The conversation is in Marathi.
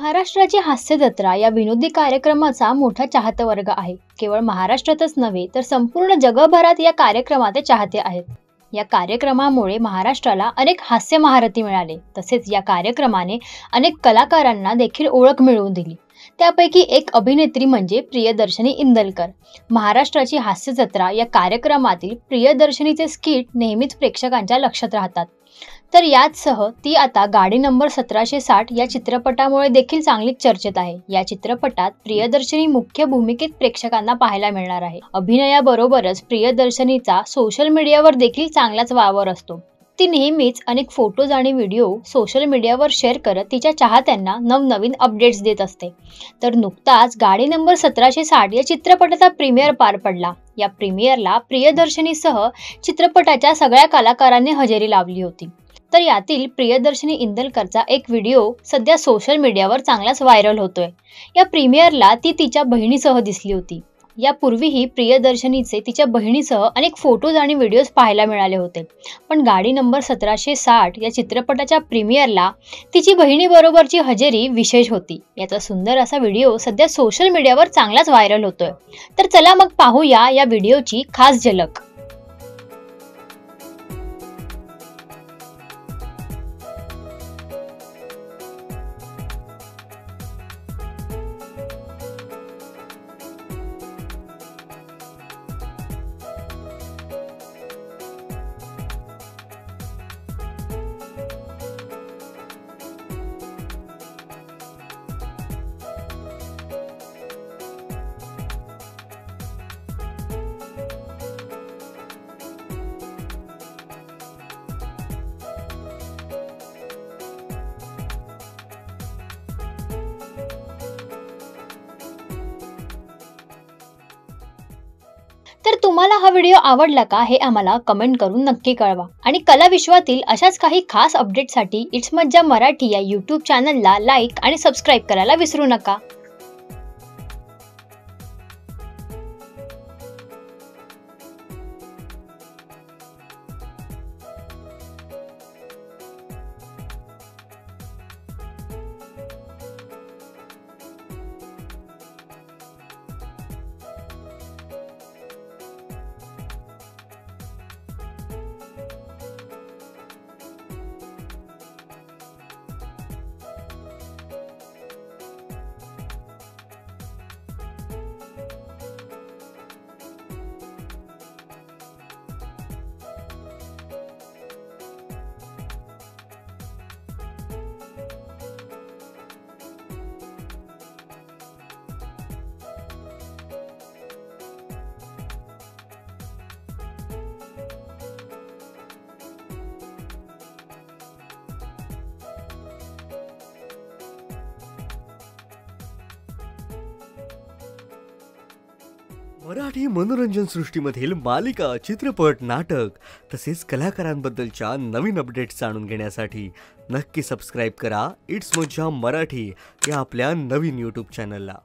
महाराष्ट्राची हास्य जत्रा या विनोदी कार्यक्रमाचा मोठा चाहता वर्ग आहे। केवळ महाराष्ट्रातच नव्हे तर संपूर्ण जगभरात या कार्यक्रमाचे चाहते आहेत। या कार्यक्रमामुळे महाराष्ट्राला अनेक हास्य महारथी मिळाले, तसेच या कार्यक्रमाने अनेक कलाकारांना देखील ओळख मिळवून दिली। त्यापैकी एक अभिनेत्री म्हणजे प्रियदर्शनी इंदलकर। महाराष्ट्राची हास्य जत्रा या कार्यक्रमातील प्रियदर्शनीचे स्किट नेहमीच प्रेक्षकांच्या लक्षात राहतात। तर याचसह ती आता गाडी नंबर 1760 या चित्रपटामुळे देखील चांगलीच चर्चेत आहे। या चित्रपटात प्रियदर्शनी मुख्य भूमिकेत प्रेक्षकांना पाहायला मिळणार आहे। अभिनयाबरोबरच प्रियदर्शनीचा सोशल मीडियावर देखील चांगलाच वावर असतो। ती नेहमीच अनेक फोटोज आणि व्हिडिओ सोशल मीडियावर शेअर करत तिच्या चाहत्यांना नवनवीन अपडेट्स देत असते। तर नुकताच गाडी नंबर 1760 या चित्रपटाचा प्रीमियर पार पडला। या प्रीमियरला प्रियदर्शनीसह चित्रपटाच्या सगळ्या कलाकारांनी हजेरी लावली होती। तर यातील प्रियदर्शनी इंदलकरचा एक व्हिडिओ सध्या सोशल मीडियावर चांगलाच व्हायरल होतोय। या प्रीमियरला ती तिच्या बहिणीसह दिसली होती। यापूर्वीही प्रियदर्शनीचे तिच्या बहिणीसह अनेक फोटोज आणि व्हिडिओज पाहायला मिळाले होते, पण गाडी नंबर 1760 या चित्रपटाच्या प्रीमियरला तिची बहिणीबरोबरची हजेरी विशेष होती। याचा सुंदर असा व्हिडिओ सध्या सोशल मीडियावर चांगलाच व्हायरल होतोय। तर चला मग पाहूया या व्हिडिओची खास झलक। तर तुम्हाला हा व्हिडिओ आवडला का हे आम्हाला कमेंट करून नक्की कळवा आणि कला विश्वातील अशाच काही खास अपडेटसाठी इट्स मज्जा मराठी या YouTube चॅनलला लाईक आणि सबस्क्राइब करायला विसरू नका। मराठी मनोरंजन सृष्टीमधील मालिका, चित्रपट, नाटक तसेच कलाकारांबद्दलच्या नवीन अपडेट्स जाणून घेण्यासाठी नक्की सबस्क्राइब करा इट्स मज्जा मराठी या आपल्या नवीन YouTube चॅनलला।